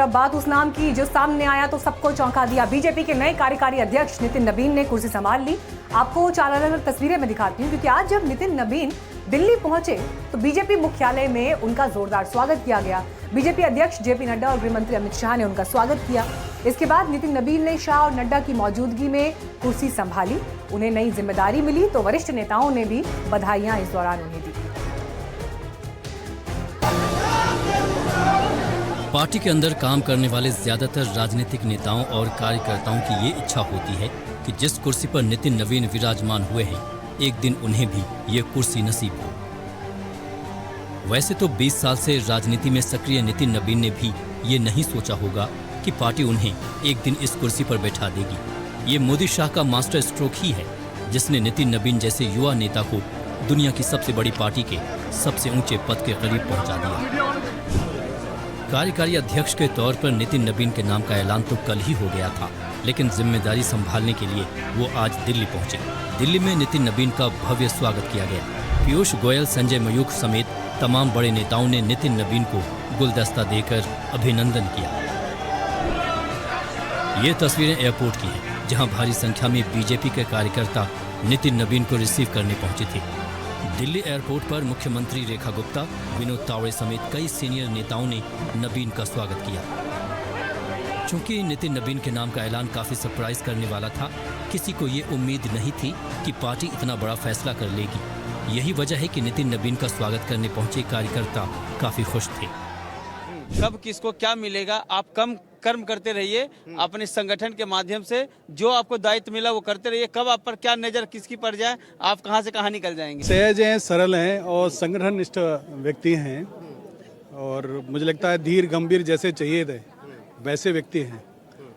अब बात उस नाम की जो सामने आया तो सबको चौंका दिया। बीजेपी के नए कार्यकारी अध्यक्ष नितिन नबीन ने कुर्सी संभाल ली। आपको चार अलग तस्वीरें मैं दिखाती हूँ, क्योंकि आज जब नितिन नबीन दिल्ली पहुंचे तो बीजेपी मुख्यालय में उनका जोरदार स्वागत किया गया। बीजेपी अध्यक्ष जेपी नड्डा और गृह मंत्री अमित शाह ने उनका स्वागत किया। इसके बाद नितिन नबीन ने शाह और नड्डा की मौजूदगी में कुर्सी संभाली। उन्हें नई जिम्मेदारी मिली तो वरिष्ठ नेताओं ने भी बधाइयां इस दौरान उन्हें दी। पार्टी के अंदर काम करने वाले ज्यादातर राजनीतिक नेताओं और कार्यकर्ताओं की ये इच्छा होती है कि जिस कुर्सी पर नितिन नबीन विराजमान हुए हैं, एक दिन उन्हें भी ये कुर्सी नसीब हो। वैसे तो 20 साल से राजनीति में सक्रिय नितिन नबीन ने भी ये नहीं सोचा होगा कि पार्टी उन्हें एक दिन इस कुर्सी पर बैठा देगी। ये मोदी शाह का मास्टर स्ट्रोक ही है, जिसने नितिन नबीन जैसे युवा नेता को दुनिया की सबसे बड़ी पार्टी के सबसे ऊंचे पद के करीब पहुंचा दिया। कार्यकारी अध्यक्ष के तौर पर नितिन नबीन के नाम का ऐलान तो कल ही हो गया था, लेकिन जिम्मेदारी संभालने के लिए वो आज दिल्ली पहुंचे। दिल्ली में नितिन नबीन का भव्य स्वागत किया गया। पीयूष गोयल, संजय मयूख समेत तमाम बड़े नेताओं ने नितिन नबीन को गुलदस्ता देकर अभिनंदन किया। ये तस्वीरें एयरपोर्ट की हैं, जहां भारी संख्या में बीजेपी के कार्यकर्ता नितिन नबीन को रिसीव करने पहुंचे थे। दिल्ली एयरपोर्ट पर मुख्यमंत्री रेखा गुप्ता, विनोद तावड़े समेत कई सीनियर नेताओं ने नबीन का स्वागत किया। चूंकि नितिन नबीन के नाम का ऐलान काफी सरप्राइज करने वाला था, किसी को ये उम्मीद नहीं थी कि पार्टी इतना बड़ा फैसला कर लेगी। यही वजह है कि नितिन नबीन का स्वागत करने पहुंचे कार्यकर्ता काफी खुश थे। कब किसको क्या मिलेगा, आप कम कर्म करते रहिए अपने संगठन के माध्यम से, जो आपको दायित्व मिला वो करते रहिए। कब आप पर क्या नजर किसकी पड़ जाए, आप कहां से कहां निकल जाएंगे। सहज हैं, सरल हैं और संगठन निष्ठ व्यक्ति हैं, और मुझे लगता है धीर गंभीर जैसे चाहिए थे वैसे व्यक्ति हैं,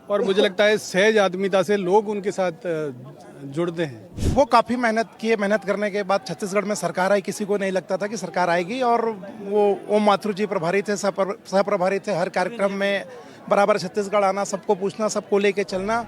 और मुझे लगता है सहज आदमीता से लोग उनके साथ जुड़ते हैं। वो काफ़ी मेहनत किए। मेहनत करने के बाद छत्तीसगढ़ में सरकार आई। किसी को नहीं लगता था कि सरकार आएगी, और वो ओम माथुर जी प्रभारी थे, सह प्रभारी थे। हर कार्यक्रम में बराबर छत्तीसगढ़ आना, सबको पूछना, सबको लेके चलना।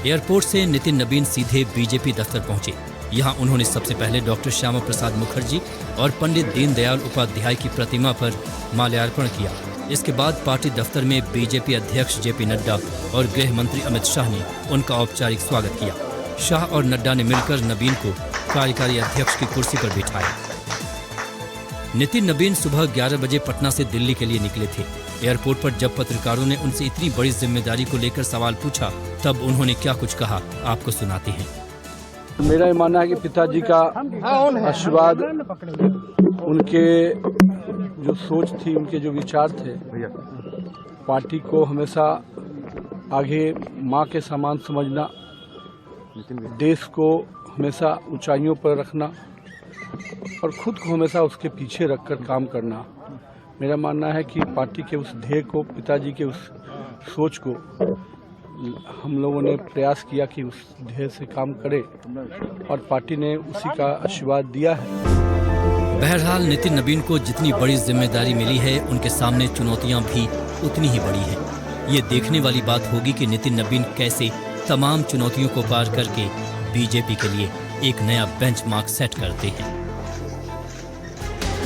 एयरपोर्ट से नितिन नबीन सीधे बीजेपी दफ्तर पहुंचे। यहां उन्होंने सबसे पहले डॉक्टर श्यामा प्रसाद मुखर्जी और पंडित दीनदयाल उपाध्याय की प्रतिमा पर माल्यार्पण किया। इसके बाद पार्टी दफ्तर में बीजेपी अध्यक्ष जेपी नड्डा और गृह मंत्री अमित शाह ने उनका औपचारिक स्वागत किया। शाह और नड्डा ने मिलकर नबीन को कार्यकारी अध्यक्ष की कुर्सी पर बिठाया। नितिन नबीन सुबह 11 बजे पटना से दिल्ली के लिए निकले थे। एयरपोर्ट पर जब पत्रकारों ने उनसे इतनी बड़ी जिम्मेदारी को लेकर सवाल पूछा, तब उन्होंने क्या कुछ कहा, आपको सुनाते हैं। मेरा ये मानना है कि पिताजी का आशीर्वाद, उनके जो सोच थी, उनके जो विचार थे, पार्टी को हमेशा आगे माँ के समान समझना, देश को हमेशा ऊंचाइयों पर रखना और खुद को हमेशा उसके पीछे रखकर काम करना। मेरा मानना है कि पार्टी के उस ध्येय को, पिताजी के उस सोच को हम लोगों ने प्रयास किया कि उस ध्येय से काम करें, और पार्टी ने उसी का आशीर्वाद दिया है। बहरहाल नितिन नबीन को जितनी बड़ी जिम्मेदारी मिली है, उनके सामने चुनौतियां भी उतनी ही बड़ी हैं। ये देखने वाली बात होगी कि नितिन नबीन कैसे तमाम चुनौतियों को पार करके बीजेपी के लिए एक नया बेंचमार्क सेट करते हैं।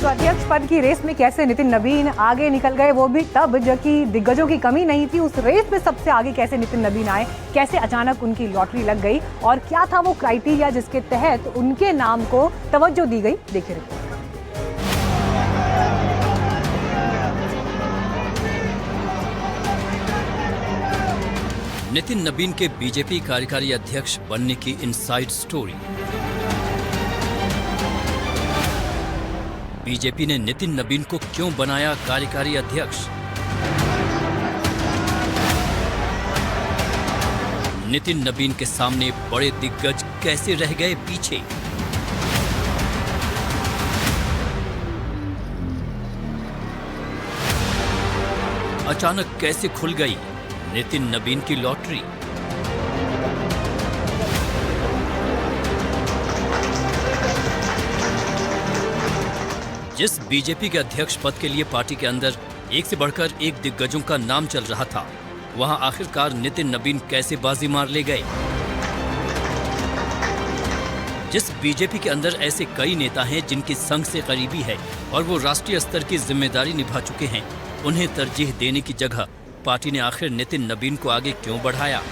तो अध्यक्ष पद की रेस में कैसे नितिन नबीन आगे निकल गए, वो भी तब जबकि दिग्गजों की कमी नहीं थी। उस रेस में सबसे आगे कैसे नितिन नबीन आए, कैसे अचानक उनकी लॉटरी लग गई, और क्या था वो क्राइटेरिया जिसके तहत उनके नाम को तवज्जो दी गई, देखिए रिपोर्ट। नितिन नबीन के बीजेपी कार्यकारी अध्यक्ष बनने की इनसाइड स्टोरी। बीजेपी ने नितिन नबीन को क्यों बनाया कार्यकारी अध्यक्ष? नितिन नबीन के सामने बड़े दिग्गज कैसे रह गए पीछे? अचानक कैसे खुल गई नितिन नबीन की लॉटरी? जिस बीजेपी के अध्यक्ष पद के लिए पार्टी के अंदर एक से बढ़कर एक दिग्गजों का नाम चल रहा था, वहां आखिरकार नितिन नबीन कैसे बाजी मार ले गए? जिस बीजेपी के अंदर ऐसे कई नेता हैं जिनकी संघ से करीबी है और वो राष्ट्रीय स्तर की जिम्मेदारी निभा चुके हैं, उन्हें तरजीह देने की जगह पार्टी ने आखिर नितिन नबीन को आगे क्यों बढ़ाया?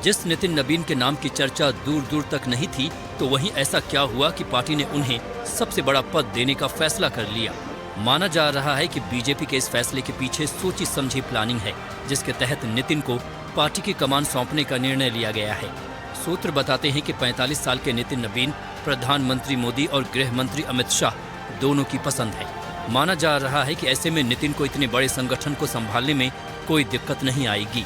जिस नितिन नबीन के नाम की चर्चा दूर दूर तक नहीं थी, तो वहीं ऐसा क्या हुआ कि पार्टी ने उन्हें सबसे बड़ा पद देने का फैसला कर लिया? माना जा रहा है कि बीजेपी के इस फैसले के पीछे सोची समझी प्लानिंग है, जिसके तहत नितिन को पार्टी की कमान सौंपने का निर्णय लिया गया है। सूत्र बताते हैं कि 45 साल के नितिन नबीन प्रधानमंत्री मोदी और गृह मंत्री अमित शाह दोनों की पसंद है। माना जा रहा है कि ऐसे में नितिन को इतने बड़े संगठन को संभालने में कोई दिक्कत नहीं आएगी।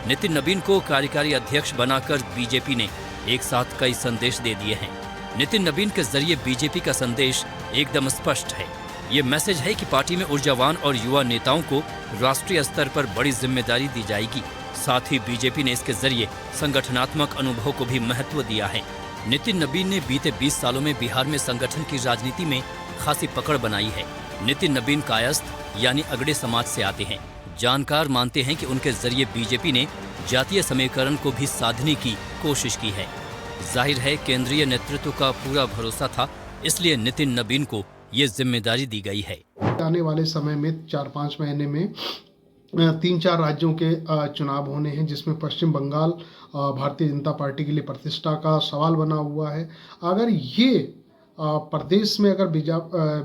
नितिन नबीन को कार्यकारी अध्यक्ष बनाकर बीजेपी ने एक साथ कई संदेश दे दिए हैं। नितिन नबीन के जरिए बीजेपी का संदेश एकदम स्पष्ट है। ये मैसेज है कि पार्टी में ऊर्जावान और युवा नेताओं को राष्ट्रीय स्तर पर बड़ी जिम्मेदारी दी जाएगी। साथ ही बीजेपी ने इसके जरिए संगठनात्मक अनुभव को भी महत्व दिया है। नितिन नबीन ने बीते 20 सालों में बिहार में संगठन की राजनीति में खासी पकड़ बनाई है। नितिन नबीन कायस्थ यानी अगड़े समाज से आते हैं। जानकार मानते हैं कि उनके जरिए बीजेपी ने जातीय समीकरण को भी साधने की कोशिश की है। जाहिर है केंद्रीय नेतृत्व का पूरा भरोसा था, इसलिए नितिन नबीन को ये जिम्मेदारी दी गई है। आने वाले समय में 4-5 महीने में 3-4 राज्यों के चुनाव होने हैं, जिसमें पश्चिम बंगाल भारतीय जनता पार्टी के लिए प्रतिष्ठा का सवाल बना हुआ है। अगर ये प्रदेश में अगर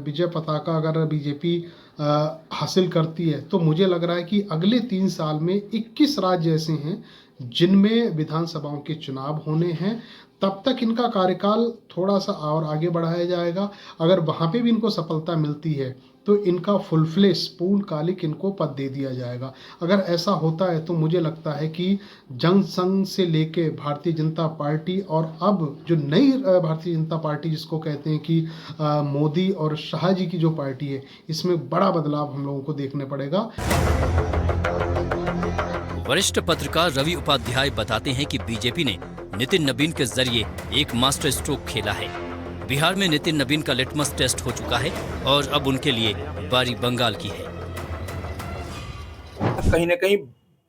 विजय पताका अगर बीजेपी हासिल करती है, तो मुझे लग रहा है कि अगले 3 साल में 21 राज्य ऐसे हैं जिनमें विधानसभाओं के चुनाव होने हैं। तब तक इनका कार्यकाल थोड़ा सा और आगे बढ़ाया जाएगा। अगर वहाँ पे भी इनको सफलता मिलती है तो इनका फुल फ्लेश पूर्णकालिक इनको पद दे दिया जाएगा। अगर ऐसा होता है तो मुझे लगता है कि जनसंघ से लेके भारतीय जनता पार्टी और अब जो नई भारतीय जनता पार्टी जिसको कहते हैं कि मोदी और शाह जी की जो पार्टी है, इसमें बड़ा बदलाव हम लोगों को देखने पड़ेगा। वरिष्ठ पत्रकार रवि उपाध्याय बताते हैं कि बीजेपी ने नितिन नबीन के जरिए एक मास्टर स्ट्रोक खेला है। बिहार में नितिन नबीन का लिटमस टेस्ट हो चुका है और अब उनके लिए बारी बंगाल की है। कहीं न कहीं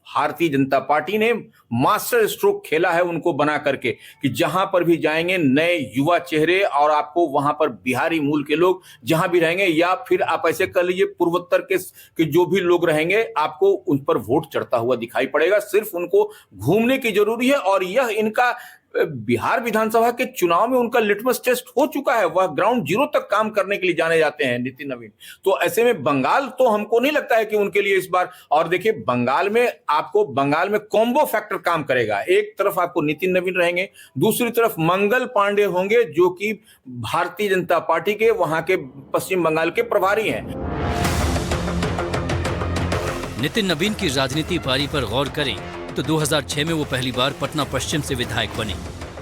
भारतीय जनता पार्टी ने मास्टर स्ट्रोक खेला है उनको बना करके कि जहां पर भी जाएंगे नए युवा चेहरे, और आपको वहां पर बिहारी मूल के लोग जहां भी रहेंगे, या फिर आप ऐसे कर लीजिए पूर्वोत्तर के जो भी लोग रहेंगे, आपको उन पर वोट चढ़ता हुआ दिखाई पड़ेगा। सिर्फ उनको घूमने की जरूरी है, और यह इनका बिहार विधानसभा के चुनाव में उनका लिटमस टेस्ट हो चुका है। वह ग्राउंड जीरो तक काम करने के लिए जाने जाते हैं नितिन नबीन। तो ऐसे में बंगाल तो हमको नहीं लगता है कि उनके लिए इस बार, और देखिए बंगाल में कॉम्बो फैक्टर काम करेगा। एक तरफ आपको नितिन नबीन रहेंगे, दूसरी तरफ मंगल पांडे होंगे जो कि भारतीय जनता पार्टी के वहां के पश्चिम बंगाल के प्रभारी हैं। नितिन नबीन की राजनीति पारी पर गौर करें तो 2006 में वो पहली बार पटना पश्चिम से विधायक बने।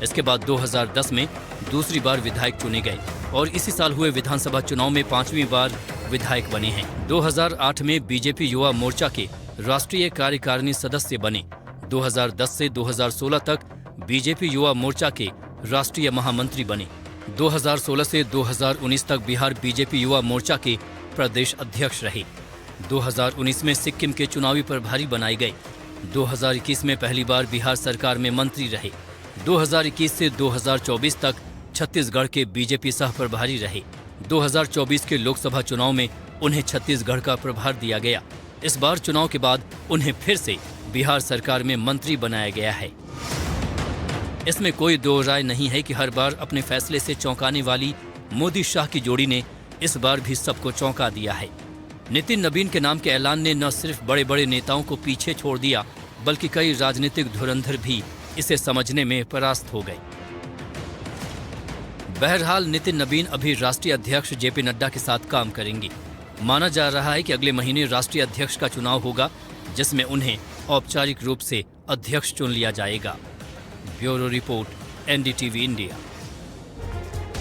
इसके बाद 2010 में दूसरी बार विधायक चुने गए और इसी साल हुए विधानसभा चुनाव में 5वीं बार विधायक बने हैं। 2008 में बीजेपी युवा मोर्चा के राष्ट्रीय कार्यकारिणी सदस्य बने। 2010 से 2016 तक बीजेपी युवा मोर्चा के राष्ट्रीय महामंत्री बने। 2016 से 2019 तक बिहार बीजेपी युवा मोर्चा के प्रदेश अध्यक्ष रहे। 2019 में सिक्किम के चुनावी प्रभारी बनाए गए। 2021 में पहली बार बिहार सरकार में मंत्री रहे। 2021 से 2024 तक छत्तीसगढ़ के बीजेपी सह प्रभारी रहे। 2024 के लोकसभा चुनाव में उन्हें छत्तीसगढ़ का प्रभार दिया गया। इस बार चुनाव के बाद उन्हें फिर से बिहार सरकार में मंत्री बनाया गया है। इसमें कोई दो राय नहीं है कि हर बार अपने फैसले से चौंकाने वाली मोदी शाह की जोड़ी ने इस बार भी सबको चौंका दिया है। नितिन नबीन के नाम के ऐलान ने न सिर्फ बड़े बड़े नेताओं को पीछे छोड़ दिया, बल्कि कई राजनीतिक धुरंधर भी इसे समझने में परास्त हो गए। बहरहाल नितिन नबीन अभी राष्ट्रीय अध्यक्ष जेपी नड्डा के साथ काम करेंगे। माना जा रहा है कि अगले महीने राष्ट्रीय अध्यक्ष का चुनाव होगा, जिसमें उन्हें औपचारिक रूप से अध्यक्ष चुन लिया जाएगा। Bureau report, NDTV India.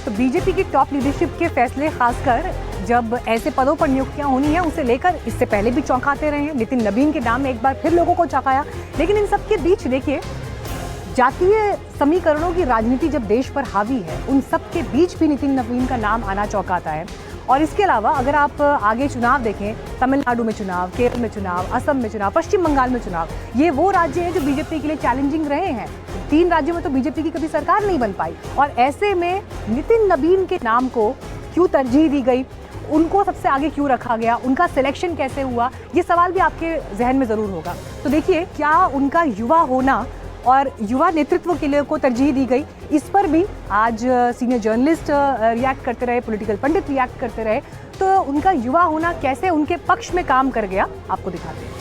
तो बीजेपी की टॉप लीडरशिप के फैसले, खासकर जब ऐसे पदों पर नियुक्तियां होनी है, उसे लेकर इससे पहले भी चौंकाते रहे हैं। नितिन नबीन के नाम ने एक बार फिर लोगों को चौंकाया। लेकिन इन सब के बीच देखिए, जातीय समीकरणों की राजनीति जब देश पर हावी है, उन सब के बीच भी नितिन नबीन का नाम आना चौंकाता है। और इसके अलावा अगर आप आगे चुनाव देखें, तमिलनाडु में चुनाव, केरल में चुनाव, असम में चुनाव, पश्चिम बंगाल में चुनाव, ये वो राज्य हैं जो बीजेपी के लिए चैलेंजिंग रहे हैं। 3 राज्यों में तो बीजेपी की कभी सरकार नहीं बन पाई, और ऐसे में नितिन नबीन के नाम को क्यों तरजीह दी गई, उनको सबसे आगे क्यों रखा गया, उनका सिलेक्शन कैसे हुआ, ये सवाल भी आपके जहन में ज़रूर होगा। तो देखिए, क्या उनका युवा होना और युवा नेतृत्व के लिए को तरजीह दी गई, इस पर भी आज सीनियर जर्नलिस्ट रिएक्ट करते रहे, पॉलिटिकल पंडित रिएक्ट करते रहे। तो उनका युवा होना कैसे उनके पक्ष में काम कर गया, आपको दिखाते हैं।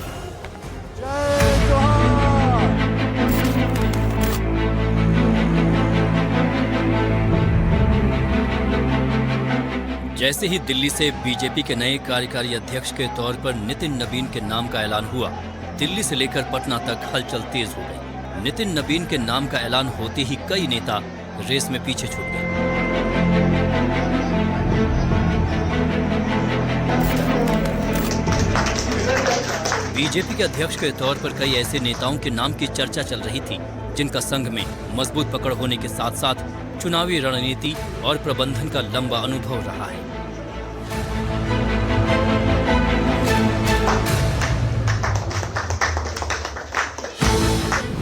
जैसे ही दिल्ली से बीजेपी के नए कार्यकारी अध्यक्ष के तौर पर नितिन नबीन के नाम का ऐलान हुआ, दिल्ली से लेकर पटना तक हलचल तेज हो गई। नितिन नबीन के नाम का ऐलान होते ही कई नेता रेस में पीछे छूट गए। बीजेपी के अध्यक्ष के तौर पर कई ऐसे नेताओं के नाम की चर्चा चल रही थी जिनका संघ में मजबूत पकड़ होने के साथ साथ चुनावी रणनीति और प्रबंधन का लंबा अनुभव रहा है।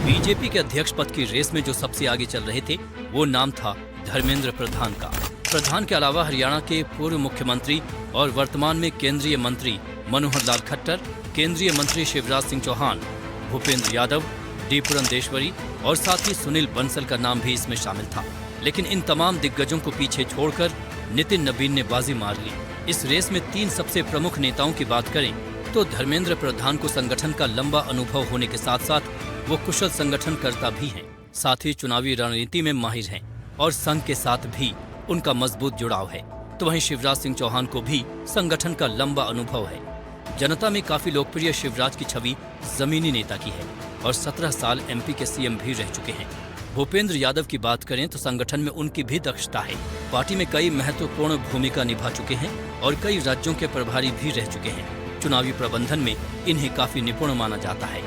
बीजेपी के अध्यक्ष पद की रेस में जो सबसे आगे चल रहे थे वो नाम था धर्मेंद्र प्रधान का। प्रधान के अलावा हरियाणा के पूर्व मुख्यमंत्री और वर्तमान में केंद्रीय मंत्री मनोहर लाल खट्टर, केंद्रीय मंत्री शिवराज सिंह चौहान, भूपेंद्र यादव, डी पुरंदेश्वरी और साथ ही सुनील बंसल का नाम भी इसमें शामिल था। लेकिन इन तमाम दिग्गजों को पीछे छोड़कर नितिन नबीन ने बाजी मार ली। इस रेस में 3 सबसे प्रमुख नेताओं की बात करें तो धर्मेंद्र प्रधान को संगठन का लंबा अनुभव होने के साथ साथ वो कुशल संगठनकर्ता भी हैं, साथ ही चुनावी रणनीति में माहिर हैं और संघ के साथ भी उनका मजबूत जुड़ाव है। तो वहीं शिवराज सिंह चौहान को भी संगठन का लंबा अनुभव है। जनता में काफी लोकप्रिय शिवराज की छवि जमीनी नेता की है और 17 साल एमपी के सीएम भी रह चुके हैं। भूपेंद्र यादव की बात करें तो संगठन में उनकी भी दक्षता है। पार्टी में कई महत्वपूर्ण भूमिका निभा चुके हैं और कई राज्यों के प्रभारी भी रह चुके हैं। चुनावी प्रबंधन में इन्हें काफी निपुण माना जाता है।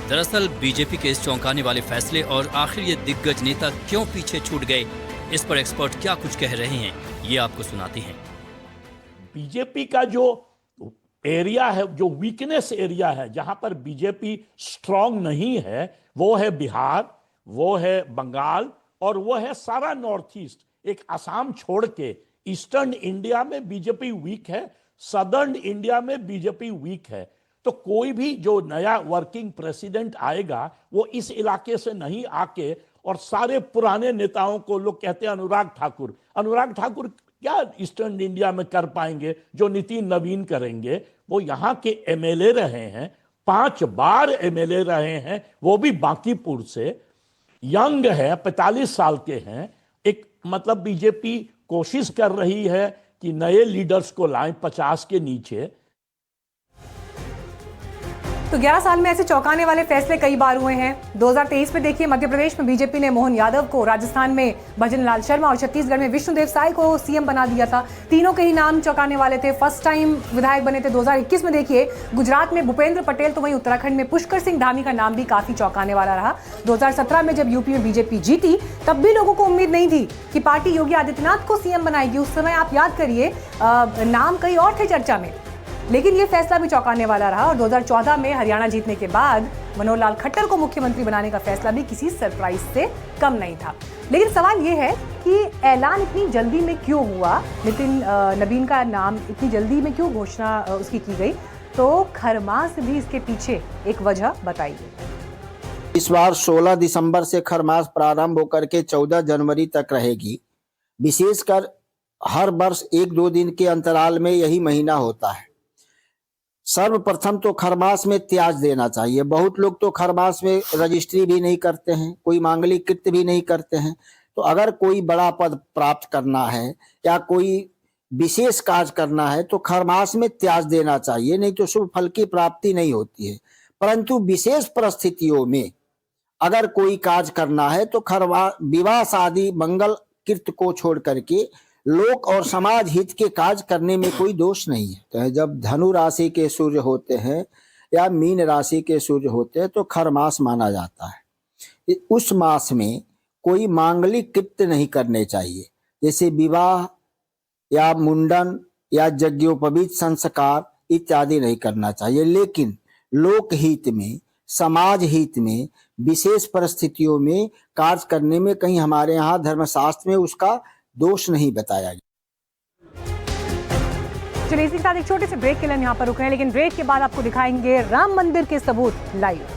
दरअसल बीजेपी के इस चौंकाने वाले फैसले और आखिर ये दिग्गज नेता क्यों पीछे छूट गए, इस पर एक्सपर्ट क्या कुछ कह रहे हैं, ये आपको सुनाते हैं। बीजेपी का जो एरिया है, जो वीकनेस एरिया है, जहां पर बीजेपी स्ट्रांग नहीं है, वो है बिहार, वो है बंगाल और वो है सारा नॉर्थ ईस्ट। एक असम छोड़ के ईस्टर्न इंडिया में बीजेपी वीक है, सदर्न इंडिया में बीजेपी वीक है। तो कोई भी जो नया वर्किंग प्रेसिडेंट आएगा वो इस इलाके से नहीं आके, और सारे पुराने नेताओं को लोग कहते हैं अनुराग ठाकुर क्या ईस्टर्न इंडिया में कर पाएंगे जो नितिन नवीन करेंगे। वो यहाँ के एमएलए रहे हैं, 5 बार एमएलए रहे हैं, वो भी बांकीपुर से, यंग है, 45 साल के हैं। एक मतलब बीजेपी कोशिश कर रही है कि नए लीडर्स को लाएं 50 के नीचे। तो 11 साल में ऐसे चौंकाने वाले फैसले कई बार हुए हैं। 2023 में देखिए, मध्य प्रदेश में बीजेपी ने मोहन यादव को, राजस्थान में भजन लाल शर्मा और छत्तीसगढ़ में विष्णुदेव साय को सीएम बना दिया था। तीनों के ही नाम चौंकाने वाले थे, फर्स्ट टाइम विधायक बने थे। 2021 में देखिए गुजरात में भूपेंद्र पटेल, तो वहीं उत्तराखंड में पुष्कर सिंह धामी का नाम भी काफी चौंकाने वाला रहा। 2017 में जब यूपी में बीजेपी जीती तब भी लोगों को उम्मीद नहीं थी कि पार्टी योगी आदित्यनाथ को सीएम बनाएगी। उस समय आप याद करिए नाम कई और थे चर्चा में, लेकिन ये फैसला भी चौंकाने वाला रहा। और 2014 में हरियाणा जीतने के बाद मनोहर लाल खट्टर को मुख्यमंत्री बनाने का फैसला भी किसी सरप्राइज से कम नहीं था। लेकिन सवाल ये है कि ऐलान इतनी जल्दी में क्यों हुआ, नितिन नबीन का नाम इतनी जल्दी में क्यों घोषणा उसकी की गई। तो खरमास भी इसके पीछे एक वजह बताइए। इस बार 16 दिसंबर से खरमास प्रारंभ होकर के 14 जनवरी तक रहेगी। विशेषकर हर वर्ष 1-2 दिन के अंतराल में यही महीना होता है। सर्वप्रथम तो खरमास में त्याज देना चाहिए। बहुत लोग तो खरमास में रजिस्ट्री भी नहीं करते हैं, कोई मांगलिक कृत्य भी नहीं करते हैं। तो अगर कोई बड़ा पद प्राप्त करना है या कोई विशेष कार्य करना है तो खरमास में त्याज देना चाहिए, नहीं तो शुभ फल की प्राप्ति नहीं होती है। परंतु विशेष परिस्थितियों में अगर कोई कार्य करना है तो विवाह शादी मंगल कृत्य को छोड़ करके लोक और समाज हित के कार्य करने में कोई दोष नहीं है। तो जब धनु राशि के सूर्य होते हैं या मीन राशि के सूर्य होते हैं तो खरमास माना जाता है। उस मास में कोई मांगलिक कृत्य नहीं करने चाहिए, जैसे विवाह या मुंडन या यज्ञोपवीत संस्कार इत्यादि नहीं करना चाहिए। लेकिन लोक हित में, समाज हित में, विशेष परिस्थितियों में कार्य करने में कहीं हमारे यहाँ धर्मशास्त्र में उसका दोष नहीं बताया गया। चलिए इसी के साथ एक छोटे से ब्रेक के लिए हम यहाँ पर रुक रहे हैं, लेकिन ब्रेक के बाद आपको दिखाएंगे राम मंदिर के सबूत लाइव।